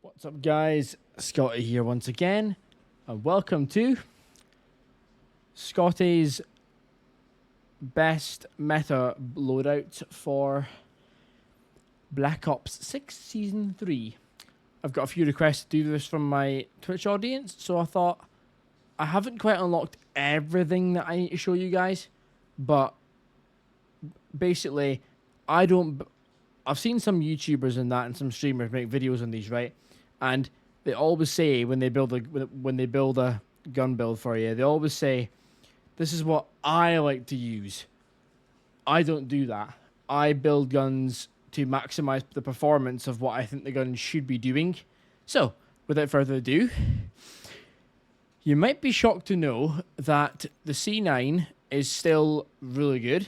What's up, guys? Scotty here once again, and welcome to Scotty's best meta loadout for Black Ops 6 Season 3. I've got a few requests to do this from my Twitch audience, so I thought I haven't quite unlocked everything that I need to show you guys, but basically, I've seen some YouTubers and that and some streamers make videos on these, right? And they always say when they build a gun build for you, they always say, "This is what I like to use." I don't do that. I build guns to maximize the performance of what I think the gun should be doing. So, without further ado, you might be shocked to know that the C9 is still really good.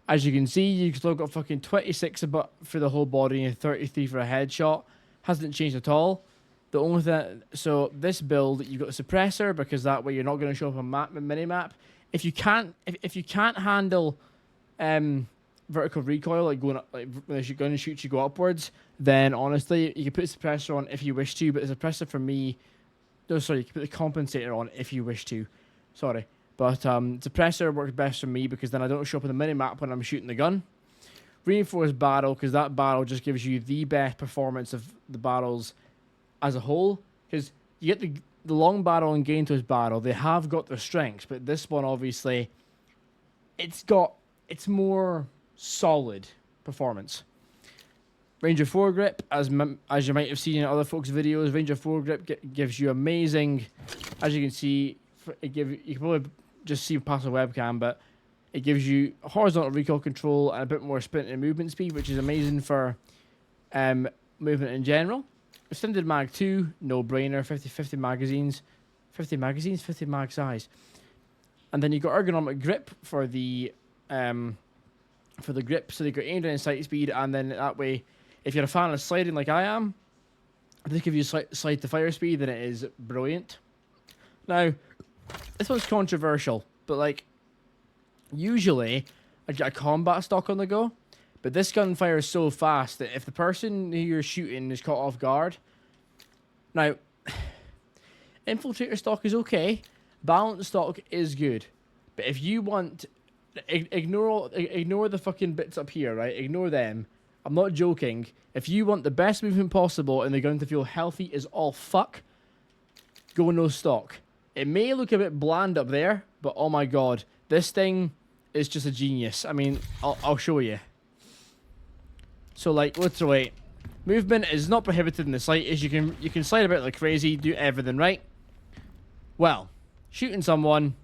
As you can see, you've still got fucking 26 for the whole body and 33 for a headshot. Hasn't changed at all. The only thing, so this build, you've got a suppressor because that way you're not going to show up on mini map. If you can't handle vertical recoil, like going up, like when your gun shoots you go upwards, then honestly you can put a suppressor on if you wish to. But the suppressor for me, no, sorry, you can put the compensator on if you wish to. Sorry, but suppressor works best for me because then I don't show up on the mini map when I'm shooting the gun. Reinforced barrel, because that barrel just gives you the best performance of the barrels as a whole. Because you get the long barrel and gain twist barrel, they have got their strengths, but this one obviously, it's more solid performance. Ranger foregrip, as you might have seen in other folks' videos, Ranger foregrip gives you amazing. As you can see, you can probably just see past the webcam, but it gives you horizontal recoil control and a bit more sprint and movement speed, which is amazing for movement in general. Extended mag 2, no brainer, 50 magazines. 50 magazines, 50 mag size. And then you've got ergonomic grip for the grip, so you've got aim down and sight speed, and then that way, if you're a fan of sliding like I am, this gives you slide to fire speed, then it is brilliant. Now, this one's controversial, but like, usually, I get a combat stock on the go, but this gun fires so fast that if the person who you're shooting is caught off guard... Now, infiltrator stock is okay, balance stock is good, but if you want... Ignore the fucking bits up here, right? Ignore them. I'm not joking. If you want the best movement possible and the gun to feel healthy as all fuck, go no stock. It may look a bit bland up there, but oh my god, this thing... It's just a genius. I mean, I'll show you. So like, literally, movement is not prohibited in the slightest. You can slide about like crazy, do everything, right? Well, shooting someone,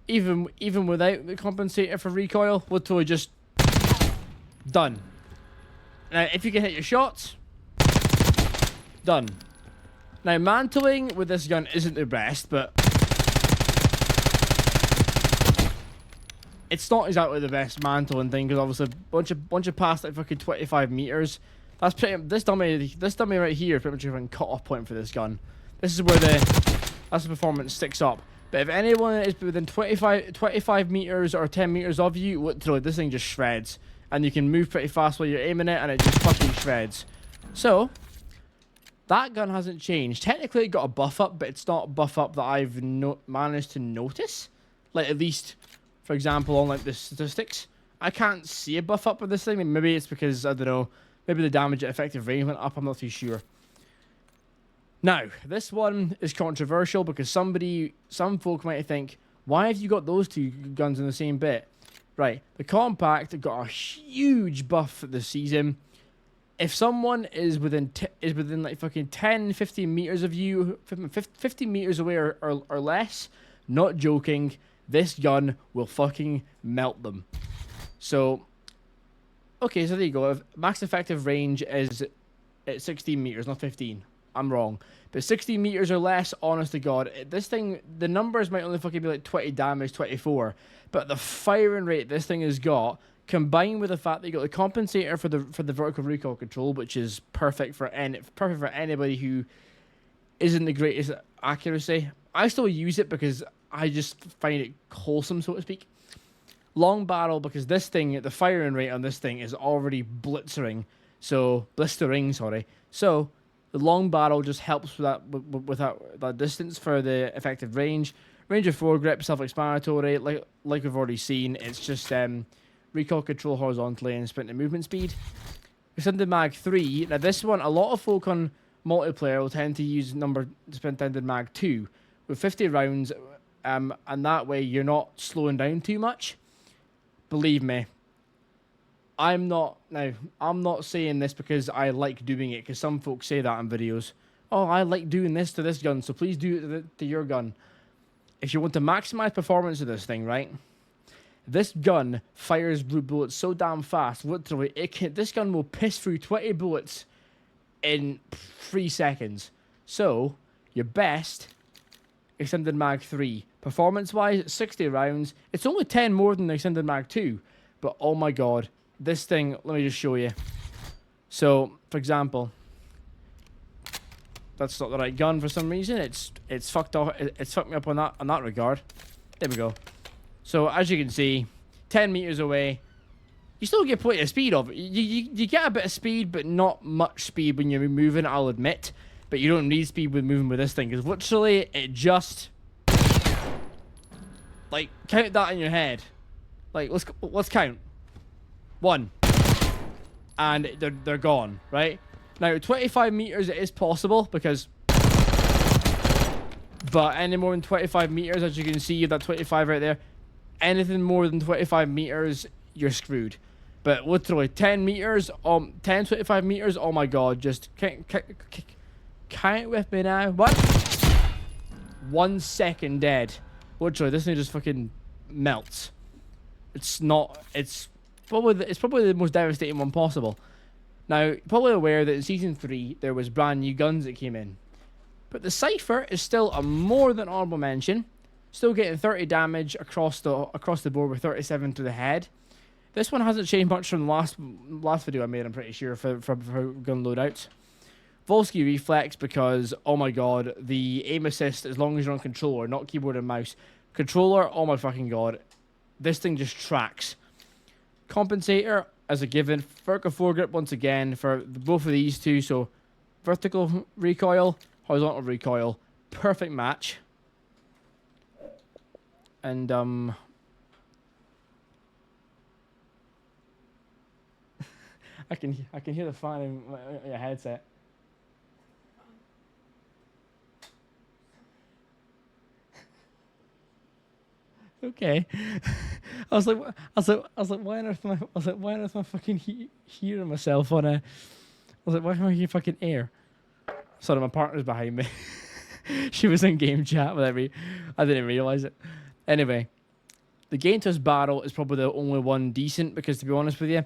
even without the compensator for recoil, literally just done. Now, if you can hit your shots, done. Now, mantling with this gun isn't the best, but it's not exactly the best mantling thing because obviously bunch of past like fucking 25 meters. That's this dummy right here is pretty much a cut off point for this gun. This is where that's the performance sticks up. But if anyone is within 25 meters or 10 meters of you, literally this thing just shreds, and you can move pretty fast while you're aiming it, and it just fucking shreds. So that gun hasn't changed. Technically, it got a buff up, but it's not a buff up that I've managed to notice. Like at least, for example, on like the statistics, I can't see a buff up with this thing. Maybe it's because, I don't know, maybe the damage at effective range went up, I'm not too sure. Now, this one is controversial because some folk might think, why have you got those two guns in the same bit? Right, the compact got a huge buff this season. If someone is within like fucking 10, 15 meters of you, 50 meters away or less, not joking, this gun will fucking melt them. So, okay, so there you go. Max effective range is at 16 meters, not 15. I'm wrong. But 16 meters or less, honest to God, this thing, the numbers might only fucking be like 20 damage, 24. But the firing rate this thing has got, combined with the fact that you got the compensator for the vertical recoil control, which is perfect for anybody who isn't the greatest at accuracy. I still use it because I just find it wholesome, so to speak. Long barrel, because this thing, the firing rate on this thing is already blistering. So, The long barrel just helps with that distance for the effective range. Range of foregrip, self-explanatory. Like we've already seen, it's just recoil control horizontally and sprint and movement speed. Extended Mag 3. Now this one, a lot of folk on multiplayer will tend to use extended Mag 2 with 50 rounds, and that way you're not slowing down too much. Believe me, I'm not saying this because I like doing it, because some folks say that in videos. Oh, I like doing this to this gun, so please do it to your gun. If you want to maximize performance of this thing, right? This gun fires bullets so damn fast. Literally, this gun will piss through 20 bullets in 3 seconds. So, your best extended Mag 3. Performance-wise, 60 rounds. It's only 10 more than the extended Mag 2. But, oh my god. This thing, let me just show you. So, for example, that's not the right gun for some reason. It's fucked off. It's fucked me up on that regard. There we go. So as you can see, 10 meters away, you still get plenty of speed of it. You get a bit of speed, but not much speed when you're moving, I'll admit. But you don't need speed with moving with this thing, because literally it just, like, count that in your head. Like, let's count. 1, and they're gone, right? Now 25 meters it is possible, because, but any more than 25 meters, as you can see, you have that 25 right there. Anything more than 25 meters, you're screwed. But literally 10 meters, 25 meters, oh my god, just count with me now. What? 1 second dead. Literally, this thing just fucking melts. It's probably the most devastating one possible. Now, you're probably aware that in Season 3, there was brand new guns that came in. But the Cypher is still a more than honorable mention. Still getting 30 damage across the board with 37 to the head. This one hasn't changed much from the last video I made, I'm pretty sure, for gun loadouts. Volsky reflex, because, oh my god, the aim assist, as long as you're on controller, not keyboard and mouse. Controller, oh my fucking god. This thing just tracks. Compensator, as a given. Vertical foregrip, once again, for both of these two. So, vertical recoil, horizontal recoil. Perfect match. And, I can hear the fan in your headset. Okay. I was like, why on earth am I fucking hearing myself on a? I was like, why am I hearing fucking air? Sorry, my partner's behind me. She was in game chat with me. I didn't realize it. Anyway, the gain twist barrel is probably the only one decent, because to be honest with you,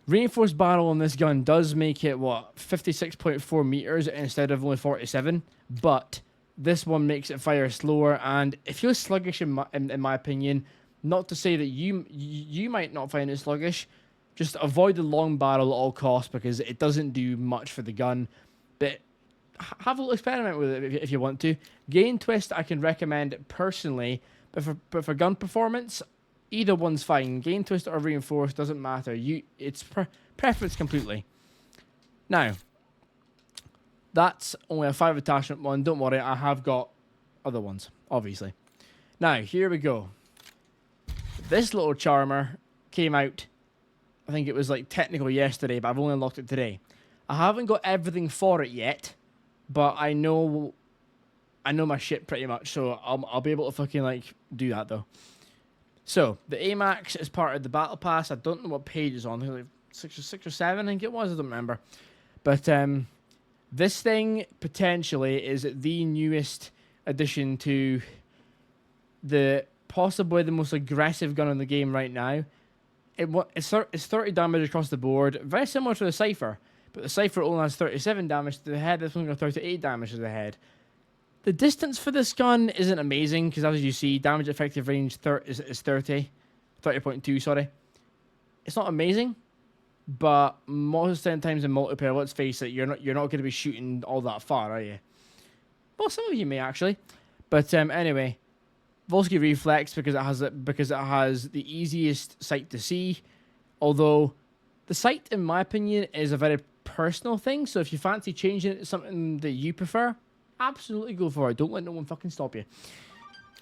reinforced barrel on this gun does make it, what, 56.4 meters instead of only 47, but this one makes it fire slower, and it feels sluggish in my opinion. Not to say that you might not find it sluggish, just avoid the long barrel at all costs, because it doesn't do much for the gun, but have a little experiment with it if you want to. Gain twist I can recommend personally, but for gun performance, either one's fine. Gain twist or reinforced doesn't matter. It's preference completely. Now, that's only a 5 attachment one. Don't worry, I have got other ones, obviously. Now, here we go. This little charmer came out, I think it was like technical yesterday, but I've only unlocked it today. I haven't got everything for it yet, but I know my shit pretty much, so I'll be able to fucking like do that though. So the AMAX is part of the battle pass. I don't know what page it's on. I think like 6 or 7. I think it was. I don't remember. But this thing potentially is the newest addition to possibly the most aggressive gun in the game right now. It's 30 damage across the board, very similar to the Cypher. But the Cypher only has 37 damage to the head. This one's got 38 damage to the head. The distance for this gun isn't amazing, because as you see, damage effective range is 30.2, sorry. It's not amazing, but most of the times in multiplayer, let's face it, you're not going to be shooting all that far, are you? Well, some of you may actually. But anyway, Volsky reflex, because it has the easiest sight to see. Although the sight, in my opinion, is a very personal thing. So if you fancy changing it to something that you prefer, absolutely go for it. Don't let no one fucking stop you.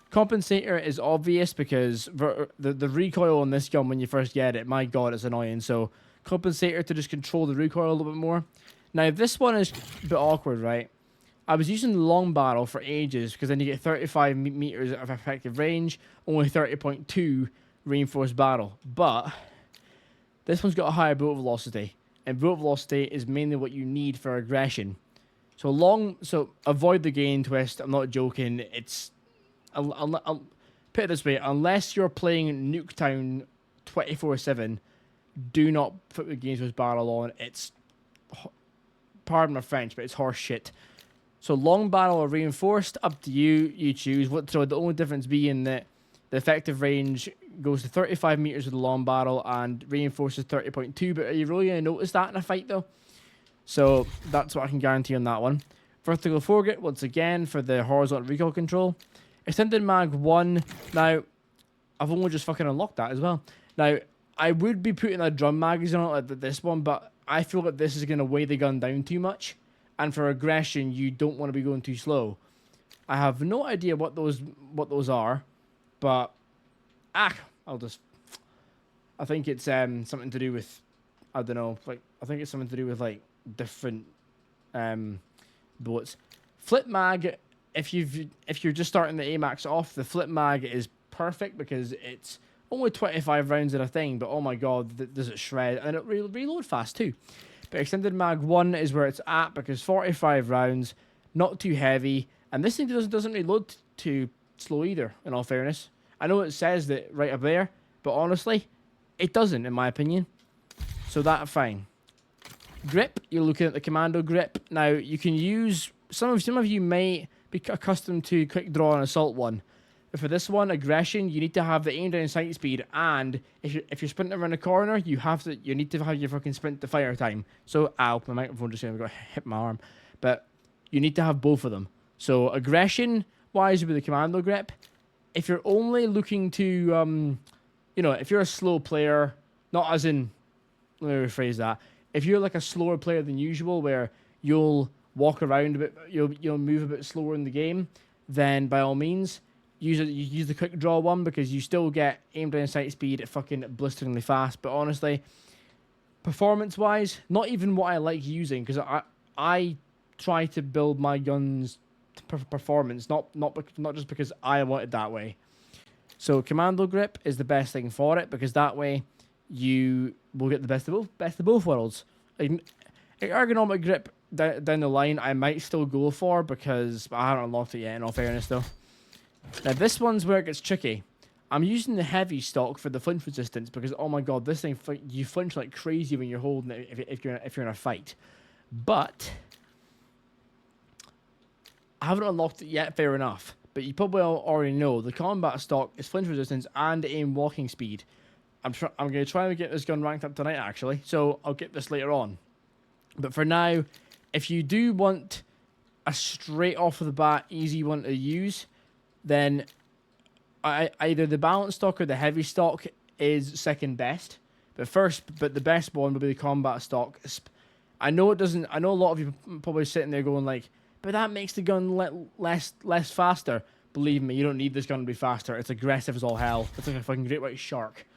Compensator is obvious because the recoil on this gun when you first get it, my god, it's annoying. So compensator to just control the recoil a little bit more. Now this one is a bit awkward, right? I was using the long barrel for ages because then you get 35 meters of effective range, only 30.2 reinforced barrel. But this one's got a higher bullet velocity, and bullet velocity is mainly what you need for aggression. So avoid the gain twist. I'm not joking. It's I'll put it this way: unless you're playing Nuketown 24/7, do not put the gain twist barrel on. It's, pardon my French, but it's horse shit. So long barrel or reinforced, up to you. You choose. So the only difference being that the effective range goes to 35 meters with the long barrel and reinforces 30.2. But are you really going to notice that in a fight though? So that's what I can guarantee on that one. Vertical foregrip, once again, for the horizontal recoil control. Extended mag 1. Now, I've only just fucking unlocked that as well. Now, I would be putting a drum magazine on it like this one, but I feel like this is going to weigh the gun down too much. And for aggression, you don't want to be going too slow. I have no idea what those are, but I think it's something to do with, I don't know, like I think it's something to do with like different bullets. Flip mag, if you're just starting the AMAX off, the flip mag is perfect because it's only 25 rounds in a thing, but oh my god, does it shred, and it reload fast too. But extended mag 1 is where it's at because 45 rounds, not too heavy, and this thing doesn't reload too slow either, in all fairness. I know it says that right up there, but honestly, it doesn't, in my opinion. So that's fine. Grip, you're looking at the commando grip. Now, you can use, some of you may be accustomed to quick draw and assault one. But for this one, aggression, you need to have the aim down sight speed, and if you're sprinting around a corner, you need to have your fucking sprint to fire time. So, ow, my microphone just got hit my arm. But you need to have both of them. So aggression wise with the commando grip, if you're only looking to if you're a slow player, not as in, let me rephrase that. If you're like a slower player than usual, where you'll walk around a bit, you'll move a bit slower in the game, then by all means, use the quick draw one because you still get aim down sight speed at fucking blisteringly fast. But honestly, performance wise, not even what I like using, because I try to build my guns to performance, not just because I want it that way. So commando grip is the best thing for it because that way you will get the best of both worlds. Like, ergonomic grip down the line, I might still go for because I haven't unlocked it yet. In all fairness, though. Now this one's where it gets tricky. I'm using the heavy stock for the flinch resistance because oh my god, this thing you flinch like crazy when you're holding it if you're in a fight. But I haven't unlocked it yet. Fair enough. But you probably already know the combat stock is flinch resistance and aim walking speed. I'm going to try and get this gun ranked up tonight actually, so I'll get this later on. But for now, if you do want a straight off of the bat easy one to use, then either the balance stock or the heavy stock is second best. But the best one would be the combat stock. I know it doesn't. I know a lot of you probably sitting there going like, but that makes the gun less faster. Believe me, you don't need this gun to be faster. It's aggressive as all hell. It's like a fucking great white shark.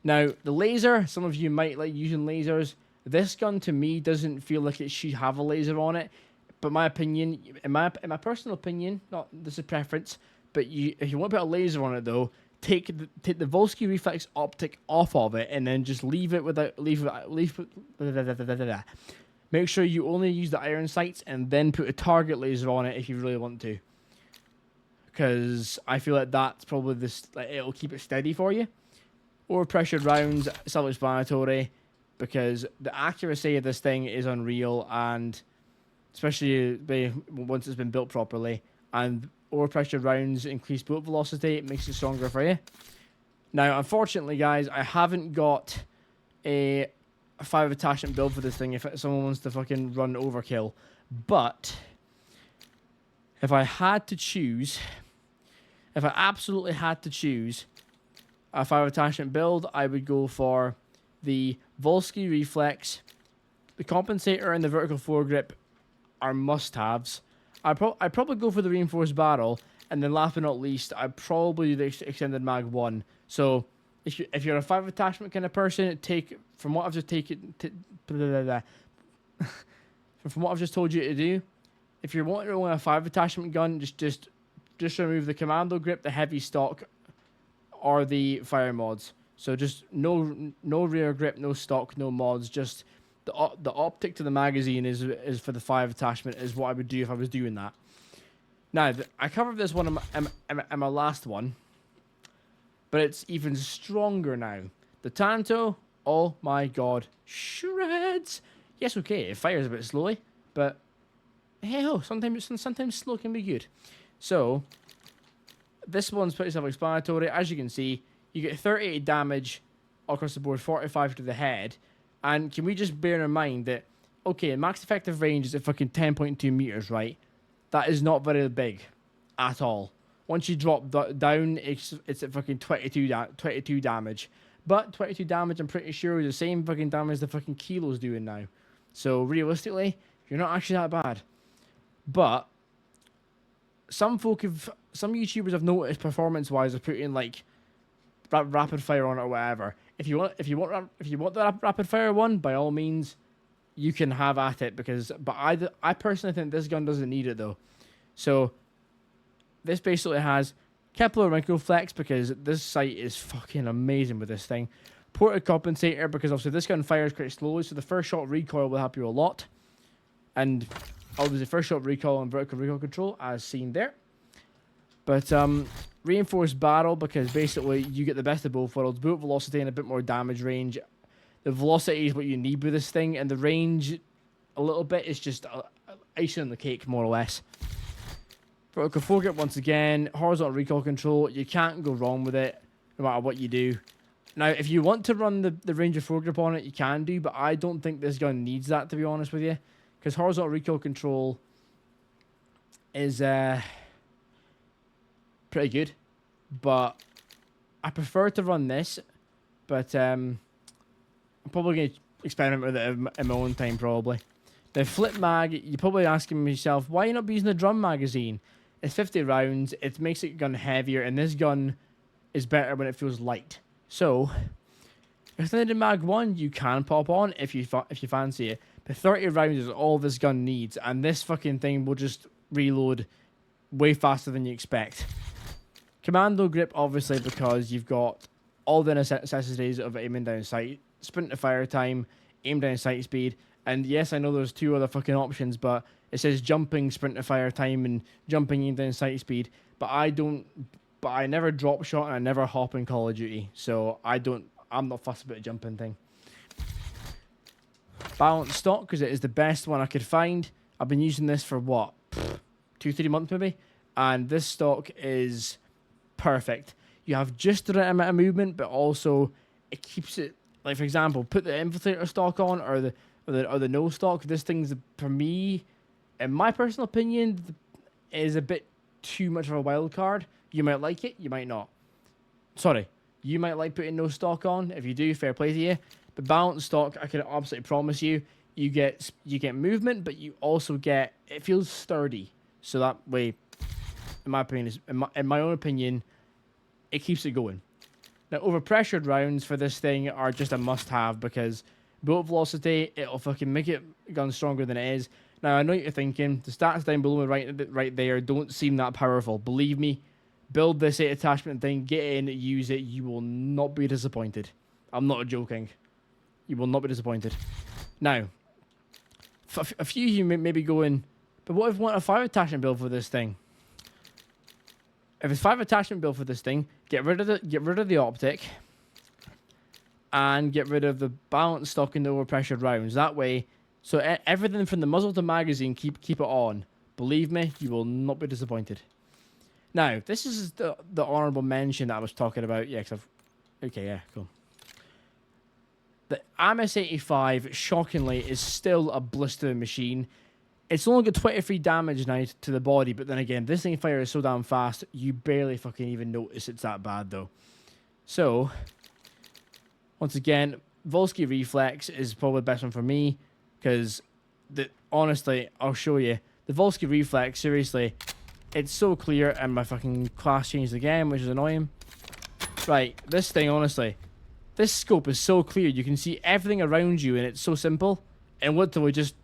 Now, the laser, some of you might like using lasers. This gun, to me, doesn't feel like it should have a laser on it. But my opinion, in my personal opinion, not this is preference, but if you want to put a laser on it, though, take the Volsky reflex optic off of it and then just leave it. Make sure you only use the iron sights and then put a target laser on it if you really want to. Because I feel like that's probably it'll keep it steady for you. Overpressured rounds, self-explanatory, because the accuracy of this thing is unreal, and especially once it's been built properly. And overpressured rounds increase bullet velocity, it makes it stronger for you. Now, unfortunately, guys, I haven't got a 5 attachment build for this thing if someone wants to fucking run overkill. But if I absolutely had to choose a 5 attachment build, I would go for the Volsky Reflex The compensator and the vertical foregrip are must-haves. I'd probably go for the reinforced barrel, and then last but not least, I'd probably do the extended mag 1. So if you're a 5 attachment kind of person, take from what I've just taken from what I've just told you to do. If you're wanting to own a 5 attachment gun, just remove the commando grip, the heavy stock, or the fire mods. So just no rear grip, no stock, no mods. Just the optic to the magazine is for the 5 attachment is what I would do if I was doing that. Now I covered this one in my last one, but it's even stronger now. The Tanto, oh my god, shreds. Yes, okay, it fires a bit slowly, but hey ho, sometimes slow can be good. So this one's pretty self-explanatory. As you can see, you get 38 damage across the board, 45 to the head. And can we just bear in mind that, okay, max effective range is at fucking 10.2 meters, right? That is not very big at all. Once you drop down, it's at fucking 22 damage. But 22 damage, I'm pretty sure, is the same fucking damage the fucking Kilo's doing now. So realistically, you're not actually that bad. But some YouTubers have noticed performance-wise are putting like rapid fire on it or whatever. If you want the rapid fire one, by all means, you can have at it but I personally think this gun doesn't need it though. So this basically has Kepler Microflex because this sight is fucking amazing with this thing. Ported compensator because obviously this gun fires quite slowly, so the first shot recoil will help you a lot. And obviously first shot recoil and vertical recoil control as seen there. But reinforced barrel because basically you get the best of both worlds. Bullet velocity and a bit more damage range. The velocity is what you need with this thing, and the range a little bit is just icing on the cake, more or less. Vertical foregrip once again, horizontal recoil control. You can't go wrong with it, no matter what you do. Now, if you want to run the Ranger foregrip on it, you can do, but I don't think this gun needs that, to be honest with you. Because horizontal recoil control is pretty good. But I prefer to run this, but I'm probably going to experiment with it in my own time, probably. The flip mag, you're probably asking yourself, why are you not using the drum magazine? It's 50 rounds, it makes the gun heavier, and this gun is better when it feels light. So, extended mag 1 you can pop on if you fancy it, but 30 rounds is all this gun needs, and this fucking thing will just reload way faster than you expect. Commando grip, obviously, because you've got all the necessities of aiming down sight, sprint to fire time, aim down sight speed, and yes, I know there's 2 other fucking options, but it says jumping, sprint to fire time, and jumping, aim down sight speed, but I never drop shot and I never hop in Call of Duty, so I'm not fussed about a jumping thing. Balanced stock, because it is the best one I could find. I've been using this for what, 2-3 months maybe, and this stock is perfect. You have just the right amount of movement, but also it keeps it, like for example, put the infiltrator stock on or the no stock. This thing's, for me, in my personal opinion, is a bit too much of a wild card. You might like it, you might not. Sorry, you might like putting no stock on. If you do, fair play to you. The balanced stock, I can absolutely promise you, you get movement, but you also get, it feels sturdy. So that way, in my opinion, in my own opinion, it keeps it going. Now, overpressured rounds for this thing are just a must-have because bullet velocity, it'll fucking make it gun stronger than it is. Now, I know what you're thinking. The stats down below me right there don't seem that powerful. Believe me, build this 8 attachment thing, get in, use it. You will not be disappointed. I'm not joking. You will not be disappointed. Now, a few of you may be going, but what if we want a 5 attachment build for this thing? If it's 5 attachment build for this thing, get rid of the optic and get rid of the balanced stock and the overpressured rounds. That way, so everything from the muzzle to magazine, keep it on. Believe me, you will not be disappointed. Now, this is the honorable mention that I was talking about. Yeah, okay, yeah, cool. The MS-85, shockingly, is still a blistering machine. It's only got 23 damage now to the body, but then again, this thing fires so damn fast, you barely fucking even notice it's that bad, though. So, once again, Volsky Reflex is probably the best one for me, because honestly, I'll show you. The Volsky Reflex, seriously, it's so clear, and my fucking class changed again, which is annoying. Right, this thing, honestly, this scope is so clear. You can see everything around you, and it's so simple. And what do we just...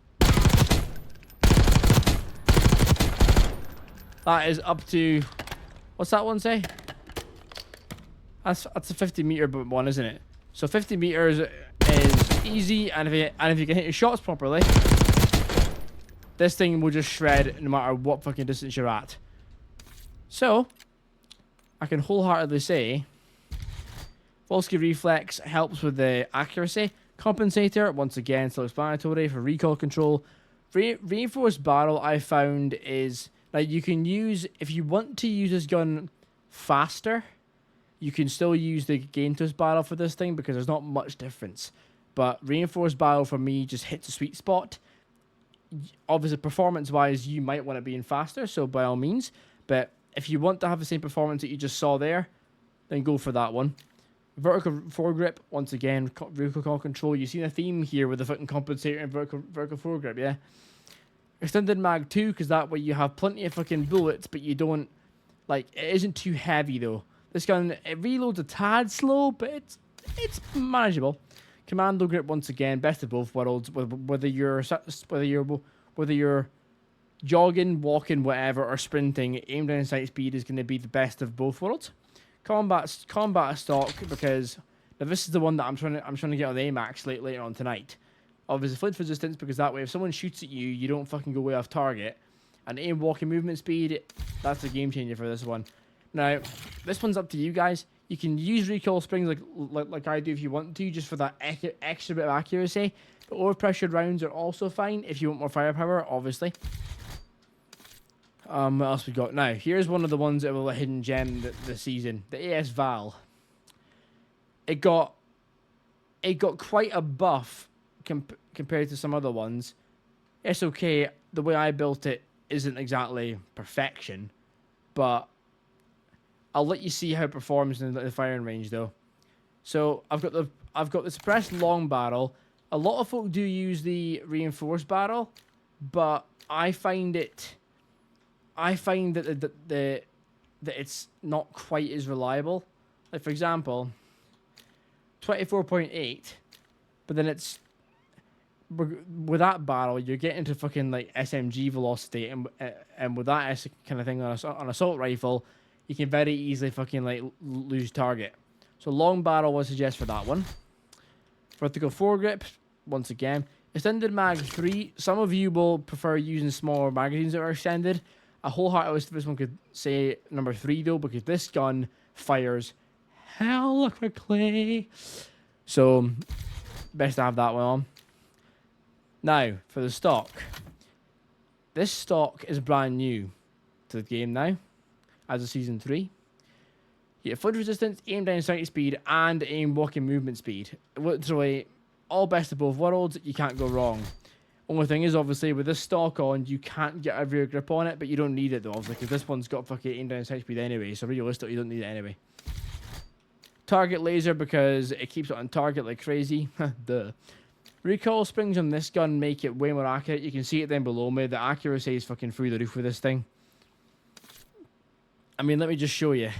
That is up to... What's that one say? That's a 50 meter one, isn't it? So 50 meters is easy, and if you can hit your shots properly, this thing will just shred no matter what fucking distance you're at. So, I can wholeheartedly say, Volsky Reflex helps with the accuracy. Compensator, once again, self-explanatory for recoil control. Reinforced barrel, I found, is like you can use, if you want to use this gun faster, you can still use the gain twist barrel for this thing because there's not much difference. But reinforced barrel for me just hits a sweet spot. Obviously, performance-wise, you might want it being faster, so by all means. But if you want to have the same performance that you just saw there, then go for that one. Vertical foregrip, once again, recoil control. You see a theme here with the fucking compensator and vertical foregrip, yeah? Extended mag 2, because that way you have plenty of fucking bullets, but you don't, like, it isn't too heavy though. This gun, it reloads a tad slow, but it's manageable. Commando grip, once again, best of both worlds. Whether you're jogging, walking, whatever, or sprinting, aim down sight speed is going to be the best of both worlds. Combat stock, because now this is the one that I'm trying to get on the AMAX later on tonight. Obviously, flinch resistance, because that way if someone shoots at you, you don't fucking go way off target. And aim, walking, movement speed, that's a game changer for this one. Now, this one's up to you guys. You can use recoil springs like I do if you want to, just for that extra bit of accuracy. But overpressured rounds are also fine if you want more firepower, obviously. What else we got? Now, here's one of the ones that were a hidden gem this season. The AS Val. It got quite a buff compared to some other ones. It's okay. The way I built it isn't exactly perfection, but I'll let you see how it performs in the firing range, though. So I've got the suppressed long barrel. A lot of folk do use the reinforced barrel, but I find that it's not quite as reliable. Like, for example, 24.8, but then it's with that barrel you're getting to fucking like SMG velocity, and with that kind of thing on assault rifle, you can very easily fucking like lose target. So long barrel would suggest for that one. Vertical foregrip, once again. Extended mag 3. Some of you will prefer using smaller magazines that are extended. A wholehearted list of this one could say number 3 though, because this gun fires hella quickly. So best to have that one on. Now for the stock. This stock is brand new to the game now, as of season 3. You get flinch resistance, aim down sight speed, and aim walking movement speed. Literally all best of both worlds. You can't go wrong. Only thing is, obviously, with this stock on, you can't get a rear grip on it, but you don't need it though, obviously, because this one's got fucking aim down sight speed anyway, so realistically, you don't need it anyway. Target laser, because it keeps it on target like crazy. Duh. Recoil springs on this gun make it way more accurate. You can see it down below me. The accuracy is fucking through the roof with this thing. I mean, let me just show you.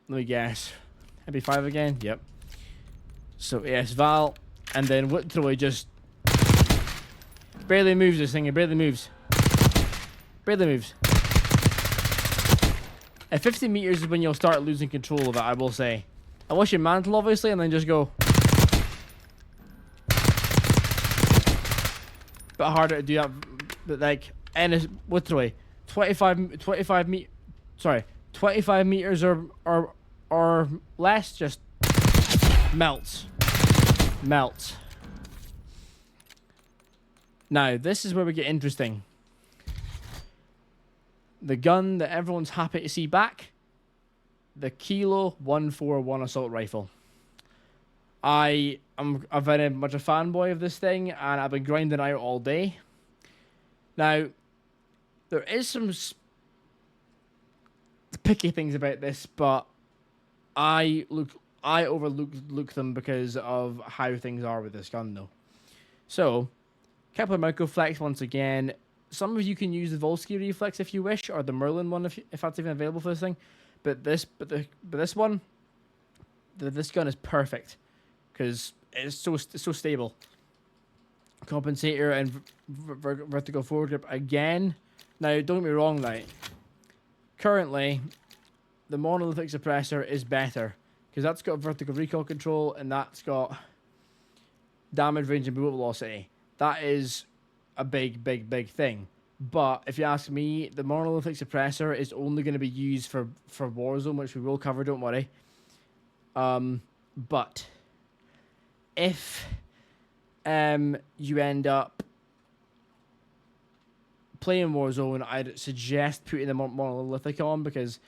Let me guess. MP5 again? Yep. So, yes, Val. And then literally just barely moves this thing. It barely moves. Barely moves. At 50 meters is when you'll start losing control of it, I will say. Unless you mantle, obviously, and then just go. Bit harder to do that, but like, and it's literally 25 meters or less, just melts. Now, this is where we get interesting. The gun that everyone's happy to see back, the Kilo 141 assault rifle. I'm very much a fanboy of this thing, and I've been grinding out all day. Now, there is some picky things about this, but I I overlook them because of how things are with this gun, though. So, Kepler Microflex once again. Some of you can use the Volsky Reflex if you wish, or the Merlin one if that's even available for this thing. But this one, this gun is perfect because it's so stable. Compensator and vertical foregrip again. Now, don't get me wrong, like, currently, the monolithic suppressor is better because that's got vertical recoil control and that's got damage range and bullet velocity. That is a big thing. But if you ask me, the monolithic suppressor is only going to be used for Warzone, which we will cover, don't worry. But if you end up playing Warzone, I'd suggest putting the monolithic on because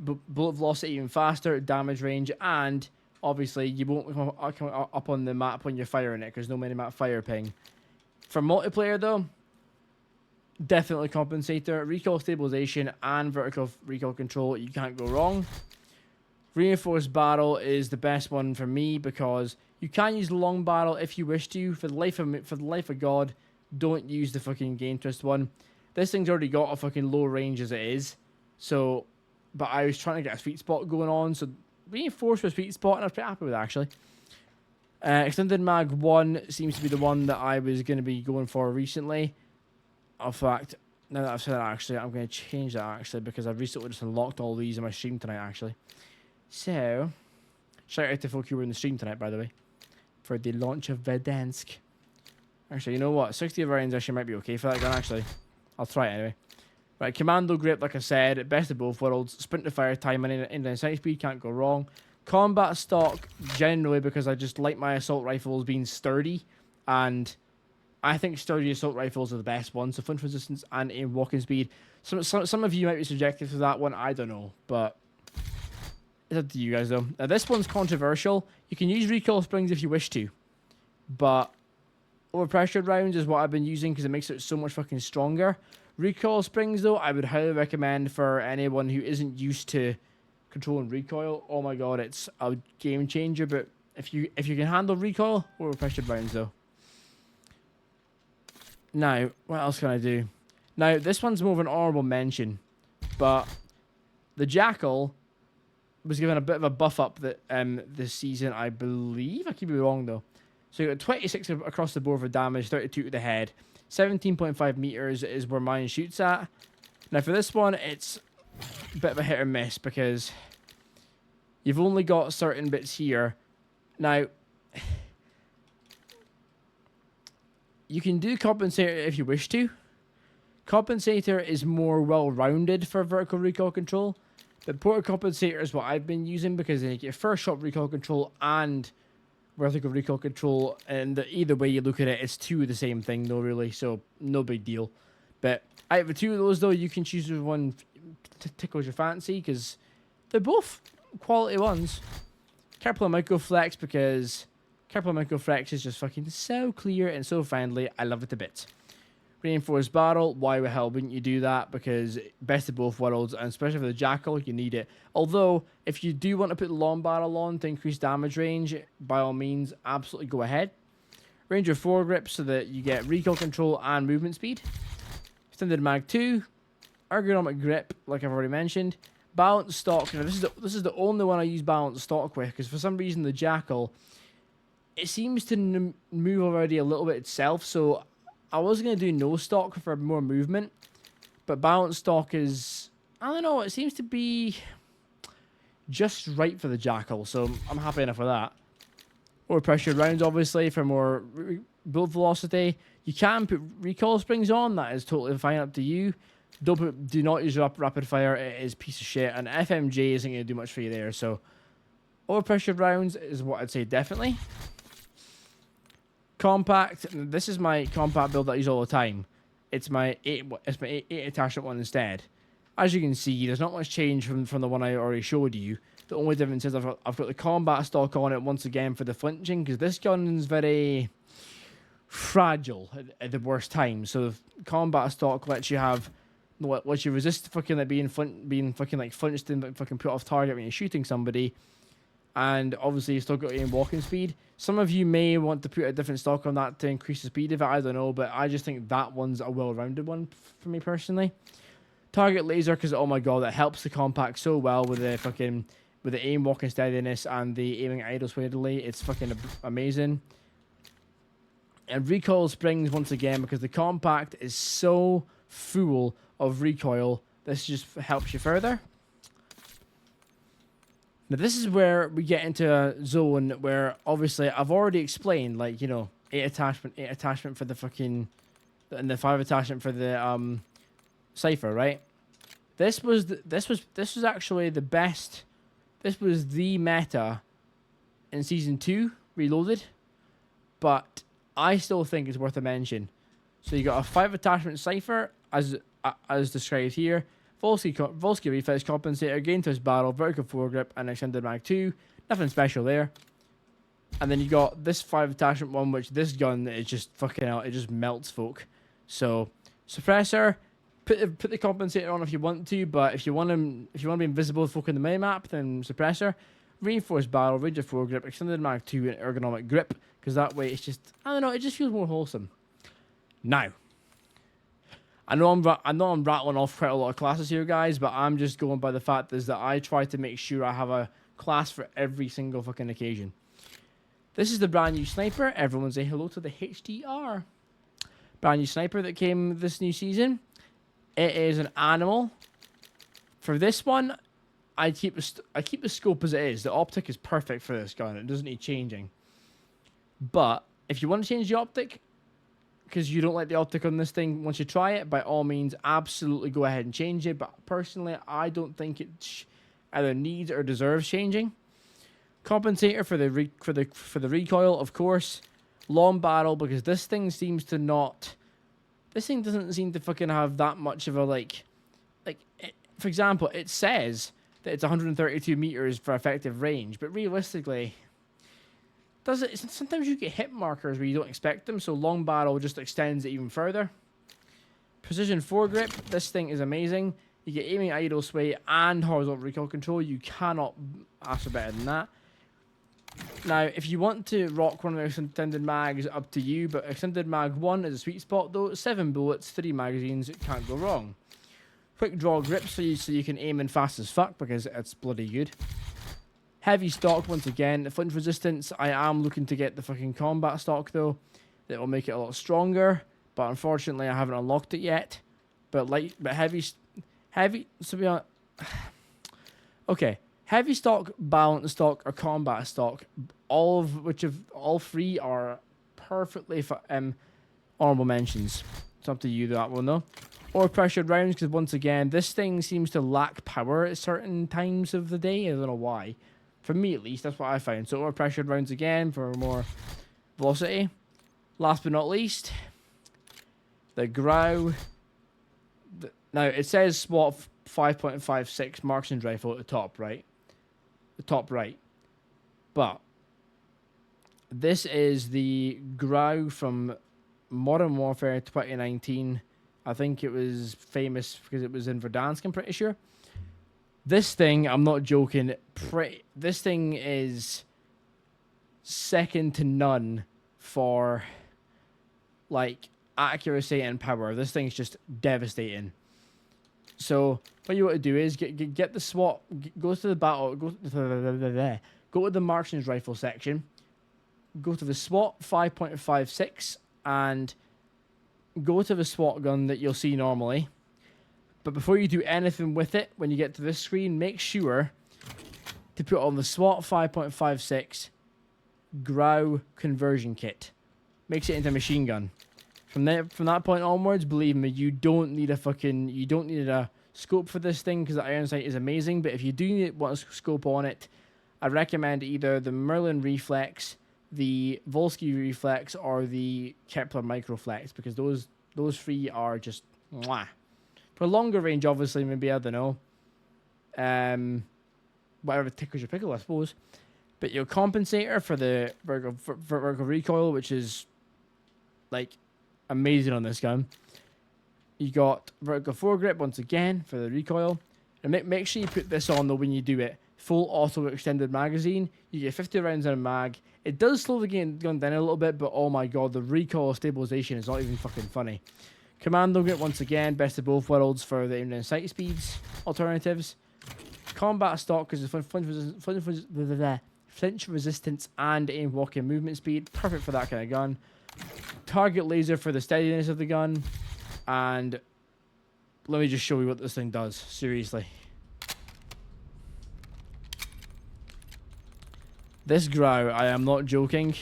bullet velocity even faster, damage range, and obviously you won't come up on the map when you're firing it because no minimap fire ping. For multiplayer though, definitely compensator, recoil stabilization, and vertical recoil control. You can't go wrong. Reinforced barrel is the best one for me because you can use the long barrel if you wish to. For the life of God, don't use the fucking game twist one. This thing's already got a fucking low range as it is. So, but I was trying to get a sweet spot going on, so reinforced with sweet spot, and I was pretty happy with it actually. Extended Mag 1 seems to be the one that I was going to be going for recently. In fact, now that I've said that, actually, I'm going to change that, actually, because I've recently just unlocked all these in my stream tonight, actually. So, shout out to folk who were in the stream tonight, by the way, for the launch of Verdansk. Actually, you know what? 60 variants actually might be okay for that gun, actually. I'll try it anyway. Right, Commando Grip, like I said, best of both worlds. Sprint to fire time and inline sight speed, can't go wrong. Combat stock, generally, because I just like my assault rifles being sturdy, and I think sturdy assault rifles are the best ones. So flinch resistance and aim walking speed. Some of you might be subjective to that one, I don't know, but it's up to you guys though. Now this one's controversial. You can use recoil springs if you wish to, but overpressured rounds is what I've been using because it makes it so much fucking stronger. Recoil springs though, I would highly recommend for anyone who isn't used to controlling recoil. Oh my god, it's a game changer. But if you can handle recoil, overpressured rounds though. Now, what else can I do? Now, this one's more of an honorable mention, but the Jackal was given a bit of a buff up that this season, I believe. I could be wrong though. So you got 26 across the board for damage, 32 to the head, 17.5 meters is where mine shoots at. Now for this one, it's a bit of a hit or miss because you've only got certain bits here. Now, you can do Compensator if you wish to. Compensator is more well-rounded for vertical recoil control. The Porter Compensator is what I've been using because you get first shot recoil control and vertical recoil control, and either way you look at it, it's two of the same thing though, really, so no big deal. But out of the two of those though, you can choose which one tickles your fancy because they're both quality ones. Kepler Microflex because Kepler Microflex is just fucking so clear and so friendly. I love it a bit. Reinforced barrel, why the hell wouldn't you do that? Because best of both worlds, and especially for the Jackal, you need it. Although, if you do want to put the long barrel on to increase damage range, by all means, absolutely go ahead. Ranger foregrip so that you get recoil control and movement speed. Extended Mag 2. Ergonomic grip, like I've already mentioned. Balanced stock. Now, this is the only one I use balanced stock with, because for some reason the Jackal, it seems to move already a little bit itself, so I was going to do no stock for more movement, but balanced stock is, I don't know, it seems to be just right for the Jackal, so I'm happy enough with that. Or pressured rounds, obviously, for more bullet velocity. You can put recoil springs on, that is totally fine, up to you. Do not use rapid fire, it is a piece of shit, and FMJ isn't going to do much for you there, so overpressured rounds is what I'd say definitely. Compact, this is my compact build that I use all the time. It's my 8 attachment one instead. As you can see, there's not much change from the one I already showed you. The only difference is I've got the combat stock on it once again for the flinching, because this gun is very fragile at the worst time. So the combat stock lets you resist fucking like being fucking like flinched and fucking put off target when you're shooting somebody. and obviously you still got aim walking speed. Some of you may want to put a different stock on that to increase the speed of it, I don't know, but I just think that one's a well-rounded one for me personally. Target laser, because oh my god, that helps the compact so well with the fucking, with the aim walking steadiness and the aiming idle sway delay. It's fucking amazing. And recoil springs once again, because the compact is so full of recoil, this just helps you further. Now this is where we get into a zone where obviously I've already explained, like, you know, 8 attachment for the fucking, and the 5 attachment for the Cypher, right? This was actually the best. This was the meta in season 2 Reloaded, but I still think it's worth a mention. So you got a 5 attachment Cypher as described here. Volsky reflex compensator, gain twist barrel, vertical foregrip, and extended mag 2. Nothing special there. And then you got this 5 attachment one, which this gun is just fucking out. It just melts folk. So suppressor, put the compensator on if you want to, but if you want to be invisible folk in the minimap, then suppressor. Reinforced barrel, rigid foregrip, extended mag 2, and ergonomic grip, because that way it's just, I don't know, it just feels more wholesome. Now, I know I'm rattling off quite a lot of classes here, guys, but I'm just going by the fact is that I try to make sure I have a class for every single fucking occasion. This is the brand new sniper. Everyone say hello to the HDR. Brand new sniper that came this new season. It is an animal. For this one, I keep the scope as it is. The optic is perfect for this gun. It doesn't need changing. But if you want to change the optic, because you don't like the optic on this thing, once you try it, by all means, absolutely go ahead and change it. But personally, I don't think it either needs or deserves changing. Compensator for the recoil, of course. Long barrel, because this thing seems to not. This thing doesn't seem to fucking have that much of a for example, it says that it's 132 meters for effective range, but realistically, does it? Sometimes you get hit markers where you don't expect them, so long barrel just extends it even further. Precision foregrip, this thing is amazing. You get aiming, idle sway, and horizontal recoil control. You cannot ask for better than that. Now, if you want to rock one of the extended mags, up to you, but extended mag 1 is a sweet spot though. 7 bullets, 3 magazines, it can't go wrong. Quick draw grip so you can aim in fast as fuck, because it's bloody good. Heavy stock once again. Flinch resistance, I am looking to get the fucking combat stock though. That will make it a lot stronger, but unfortunately I haven't unlocked it yet. But heavy, so be honest. Okay. Heavy stock, balance stock, or combat stock, all 3 are perfectly honorable mentions. It's up to you, that one though. Or pressured rounds, because once again, this thing seems to lack power at certain times of the day. I don't know why. For me at least, that's what I found. So or pressured rounds again for more velocity. Last but not least, the Grau. Now it says SWAT 5.56 marksman's rifle at the top, right? The top right, but this is the Grau from Modern Warfare 2019. I think it was famous because it was in Verdansk, I'm pretty sure. This thing, I'm not joking, this thing is second to none for like accuracy and power. This thing's just devastating. So what you want to do is get the SWAT, go to the battle, go to the marksman's rifle section, go to the SWAT 5.56, and go to the SWAT gun that you'll see normally. But before you do anything with it, when you get to this screen, make sure to put on the SWAT 5.56 Grau conversion kit. Makes it into a machine gun. From that point onwards, believe me, you don't need a scope for this thing, because the iron sight is amazing. But if you do want a scope on it, I recommend either the Merlin Reflex, the Volsky Reflex, or the Kepler Microflex, because those 3 are just mwah. For longer range, obviously, maybe, I don't know, whatever tickles your pickle, I suppose. But your compensator for the vertical recoil, which is like amazing on this gun. You got vertical foregrip once again for the recoil, and make sure you put this on though when you do it. full auto extended magazine. You get 50 rounds in a mag. It does slow the gun down a little bit, but oh my god, the recoil stabilization is not even fucking funny. Commando grip once again, best of both worlds for the aim and sight speeds alternatives. Combat stock because of flinch resistance and aim walking movement speed, perfect for that kind of gun. Target laser for the steadiness of the gun, and let me just show you what this thing does. Seriously, this growl, I am not joking.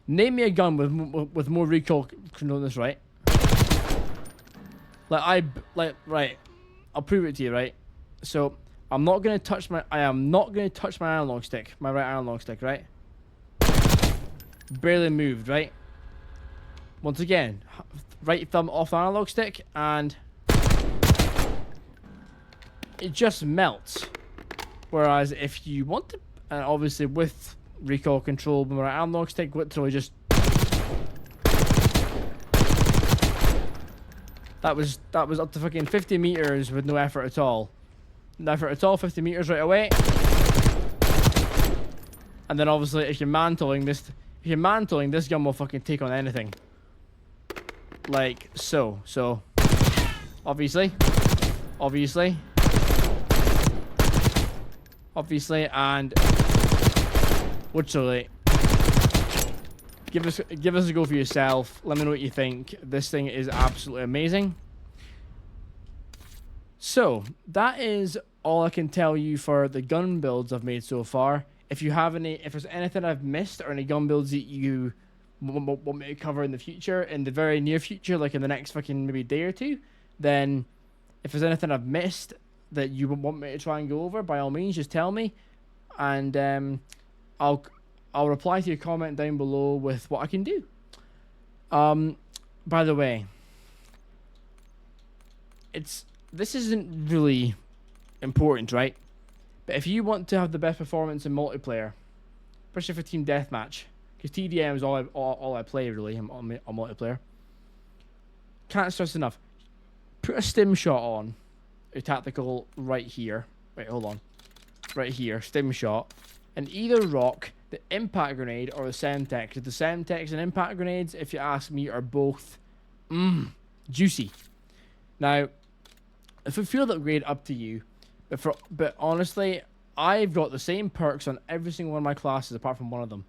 Name me a gun with more recoil control than this, right? Right. I'll prove it to you, right? So I'm not gonna touch my. I am not gonna touch my analog stick, my right analog stick, right? Barely moved, right? Once again, right thumb off the analog stick, and it just melts. Whereas if you want to, and obviously with recoil control, with my right analog stick, literally just. That was up to fucking 50 meters with no effort at all. No effort at all, 50 meters right away. And then obviously if you're mantling this gun will fucking take on anything. Like so. So obviously, and literally give us a go for yourself. Let me know what you think. This thing is absolutely amazing. So that is all I can tell you for the gun builds I've made so far. If there's anything I've missed or any gun builds that you want me to cover in the future, in the very near future, like in the next fucking maybe day or two, then if there's anything I've missed that you want me to try and go over, by all means, just tell me, and I'll reply to your comment down below with what I can do. By the way, this isn't really important, right? But if you want to have the best performance in multiplayer, especially for team deathmatch, because TDM is all I play really on multiplayer. Can't stress enough. Put a stim shot on, a tactical right here. Wait, hold on. Right here, stim shot, and either rock the impact grenade or the Semtex. The Semtex and impact grenades, if you ask me, are both juicy. Now, if a field upgrade, up to you. But honestly, I've got the same perks on every single one of my classes apart from one of them.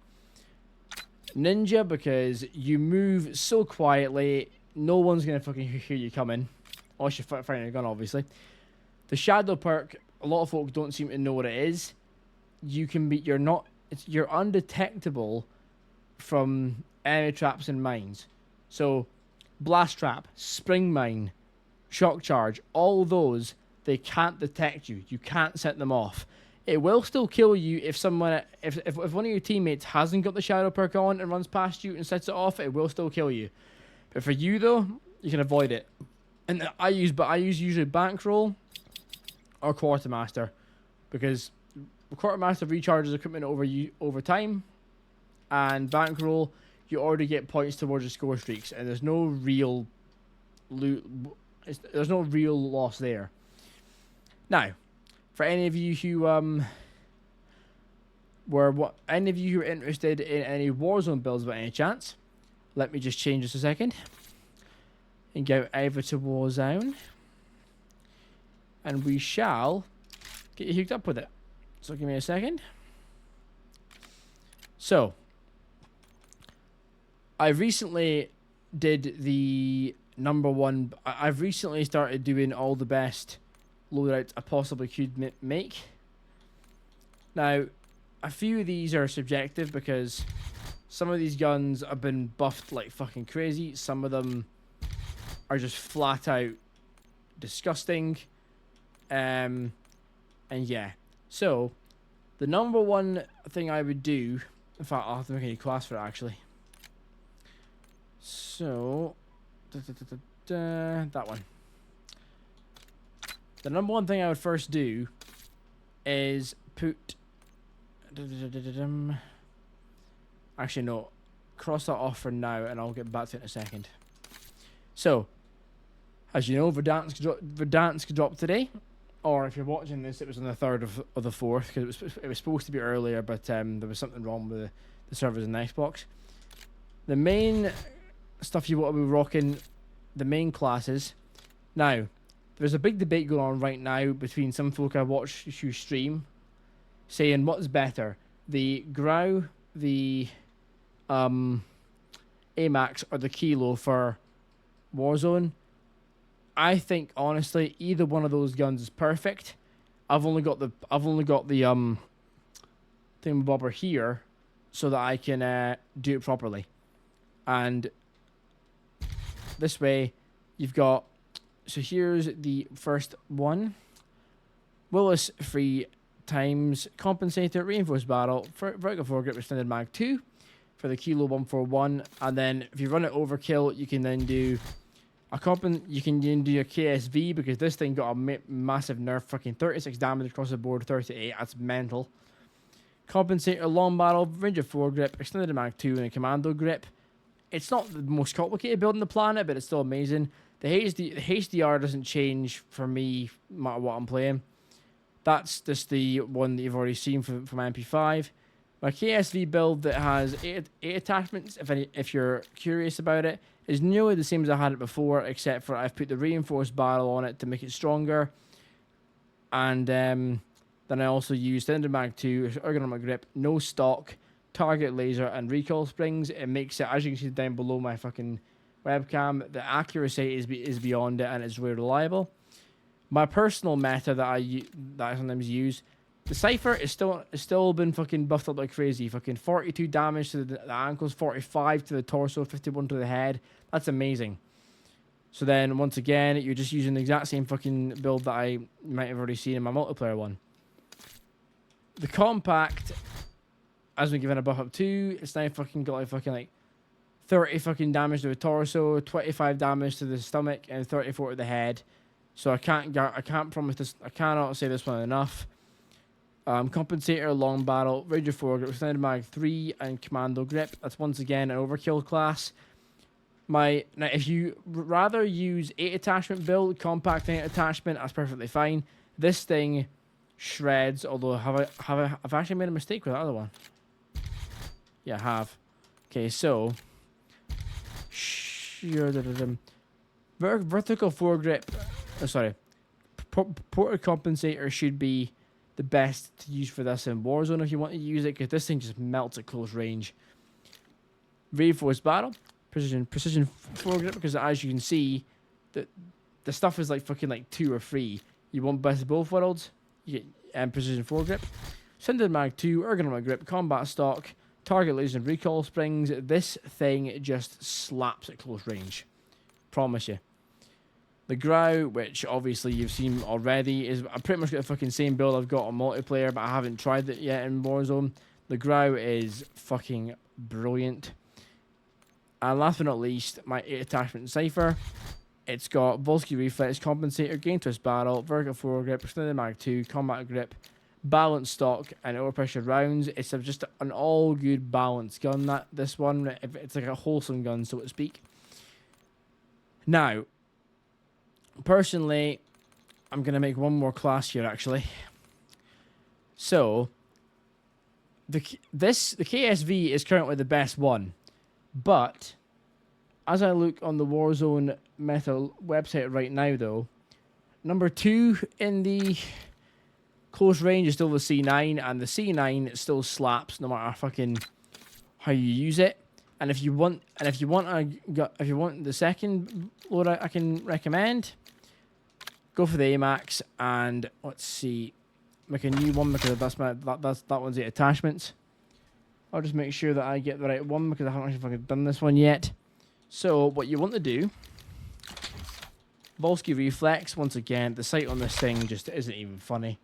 Ninja, because you move so quietly, no one's gonna fucking hear you coming, unless you're firing a gun, obviously. The Shadow perk, a lot of folk don't seem to know what it is. You're undetectable from enemy traps and mines. So, blast trap, spring mine, shock charge, all those, they can't detect you. You can't set them off. It will still kill you if one of your teammates hasn't got the Shadow perk on and runs past you and sets it off. It will still kill you. But for you though, you can avoid it. And I use usually Bankroll or Quartermaster, because Quartermaster recharges equipment over time, and Bankroll, you already get points towards your score streaks, and there's no real there's no real loss there. Now, for any of you who any of you who are interested in any Warzone builds by any chance, let me just change this a second and go over to Warzone, and we shall get you hooked up with it. So give me a second. So I recently did the #1. I've recently started doing all the best loadouts I possibly could make. Now, a few of these are subjective because some of these guns have been buffed like fucking crazy. Some of them are just flat out disgusting. And yeah. So, the #1 thing I would do... In fact, I'll have to make a new class for it, actually. So... that one. The #1 thing I would first do is put... Actually, no. Cross that off for now, and I'll get back to it in a second. So, as you know, Verdansk dropped today. or if you're watching this, it was on the 3rd of the 4th, because it was supposed to be earlier, but there was something wrong with the servers in the Xbox. The main stuff you want to be rocking, the main classes. Now, there's a big debate going on right now between some folk I watch you stream, saying what's better, the Grau, the AMAX, or the Kilo for Warzone. I think honestly, either one of those guns is perfect. I've only got the thingamabobber here, so that I can do it properly. And this way, you've got. So here's the first one. Willis 3 times compensator, reinforced barrel, vertical foregrip, extended mag 2 for the Kilo 141, and then if you run it overkill, you can then do you can then do a KSV, because this thing got a massive nerf, fucking 36 damage across the board, 38. That's mental. Compensator, long barrel, range of foregrip, extended mag 2, and a commando grip. It's not the most complicated build on the planet, but it's still amazing. The HDR doesn't change for me no matter what I'm playing. That's just the one that you've already seen from MP5. My KSV build that has 8 attachments, if you're curious about it, is nearly the same as I had it before, except for I've put the reinforced barrel on it to make it stronger. And then I also used Extended Mag 2, ergonomic grip, no stock, target laser, and recoil springs. It makes it, as you can see down below my fucking webcam, the accuracy is beyond it, and it's really reliable. My personal meta that I sometimes use, the Cypher is still been fucking buffed up like crazy. Fucking 42 damage to the ankles, 45 to the torso, 51 to the head. That's amazing. So then once again, you're just using the exact same fucking build that I might have already seen in my multiplayer one. The compact has been given a buff up too. It's now fucking got like 30 fucking damage to the torso, 25 damage to the stomach, and 34 to the head. So I can't promise this. I cannot say this one enough. Compensator, long barrel, range of foregrip, extended mag 3, and commando grip. That's once again an overkill class. Now, if you rather use 8 attachment build, compact 8 attachment, that's perfectly fine. This thing shreds. Although I've actually made a mistake with that other one. Yeah, I have. Okay, so vertical foregrip. Oh, sorry, ported compensator should be the best to use for this in Warzone if you want to use it, because this thing just melts at close range. Reinforced barrel, precision foregrip, because as you can see, the stuff is like fucking like 2 or 3. You want best of both worlds. You get precision foregrip, Extended Mag 2, ergonomic grip, combat stock, target laser, and recoil springs. This thing just slaps at close range. Promise you. The Grau, which obviously you've seen already, is I pretty much got the fucking same build I've got on multiplayer, but I haven't tried it yet in Warzone. The Grau is fucking brilliant. And last but not least, my 8 attachment Cypher. It's got Volsky Reflex, Compensator, Gain Twist Barrel, Vertical Foregrip, Extended Mag 2, Combat Grip, Balanced Stock, and Overpressure Rounds. It's just an all-good balanced gun, this one. It's like a wholesome gun, so to speak. Now, personally, I'm going to make one more class here, actually. So, the KSV is currently the best one. But, as I look on the Warzone Meta website right now, though, number 2 in the close range is still the C9, and the C9 still slaps no matter fucking how you use it. And if you want the second loadout I can recommend, go for the AMAX, and let's see, make a new one, because that one's 8 attachments. I'll just make sure that I get the right one, because I haven't actually fucking done this one yet. So what you want to do, Volsky Reflex, once again, the sight on this thing just isn't even funny.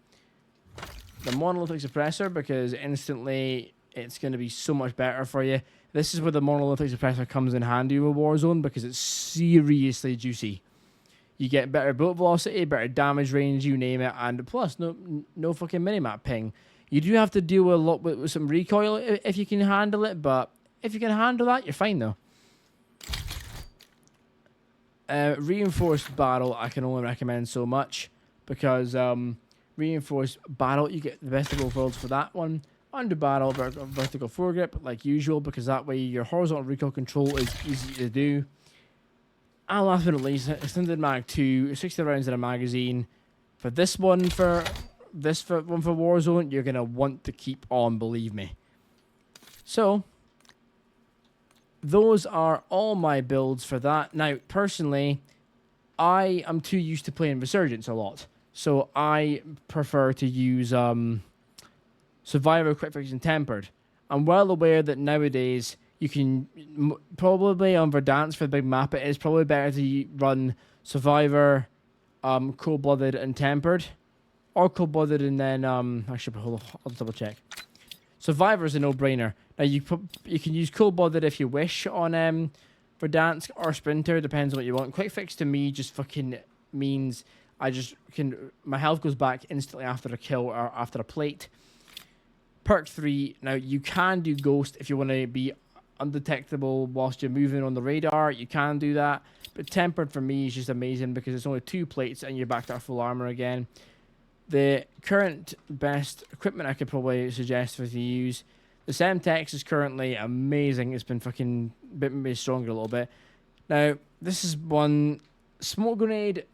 The monolithic suppressor, because instantly it's going to be so much better for you. This is where the monolithic suppressor comes in handy with Warzone, because it's seriously juicy. You get better bullet velocity, better damage range, you name it, and plus no fucking minimap ping. You do have to deal a lot with some recoil if you can handle it, but if you can handle that, you're fine though. Reinforced barrel, I can only recommend so much. because reinforced barrel, you get the best of both worlds for that one. Under barrel, vertical foregrip, like usual, because that way your horizontal recoil control is easy to do. And last but not least, extended mag 2, 60 rounds in a magazine. For this one, for Warzone, you're gonna want to keep on, believe me. So those are all my builds for that. Now, personally, I am too used to playing Resurgence a lot, so I prefer to use Survivor, Quick Fix, and Tempered. I'm well aware that nowadays you can probably on Verdansk for the big map, it is probably better to run Survivor, Cold-Blooded, and Tempered, or Cold-Blooded and then actually hold on, I'll double check. Survivor is a no-brainer. Now you can use Cold-Blooded if you wish on Verdansk or Sprinter, depends on what you want. Quick Fix to me just fucking means my health goes back instantly after a kill or after a plate. Perk 3, now you can do Ghost if you want to be undetectable whilst you're moving on the radar, you can do that. But Tempered for me is just amazing because it's only 2 plates and you're back to our full armor again. The current best equipment I could probably suggest for you to use, the Semtex is currently amazing. It's been fucking bit stronger a little bit. Now, this is one smoke grenade.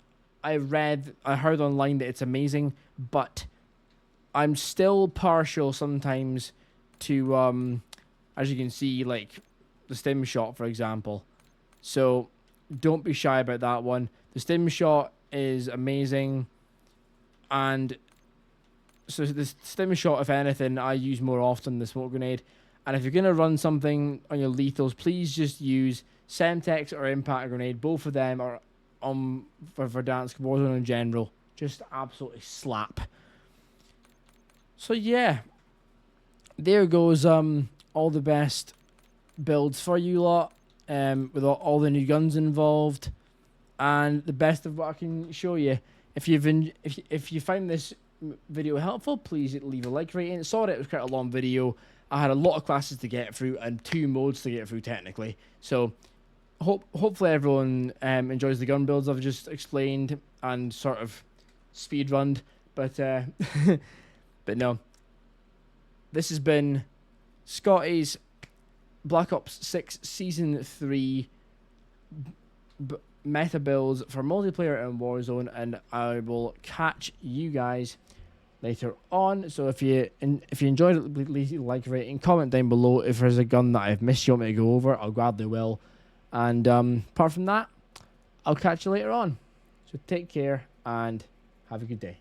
I heard online that it's amazing, but I'm still partial sometimes to, as you can see, like the stim shot, for example. So don't be shy about that one. The stim shot is amazing. And so the stim shot, if anything, I use more often than the smoke grenade. And if you're going to run something on your lethals, please just use Semtex or Impact Grenade. Both of them are for Verdansk, Warzone in general. Just absolutely slap. So yeah, there goes all the best builds for you lot, with all the new guns involved, and the best of what I can show you. If you find this video helpful, please leave a like rating. Sorry it was quite a long video. I had a lot of classes to get through and 2 modes to get through technically. So hopefully everyone enjoys the gun builds I've just explained and sort of speedrunned. But but no, this has been Scotty's Black Ops 6 Season 3 meta builds for multiplayer and Warzone, and I will catch you guys later on. So if you enjoyed it, please like, rating, comment down below if there's a gun that I've missed you want me to go over. I'll gladly will. And apart from that, I'll catch you later on. So take care and have a good day.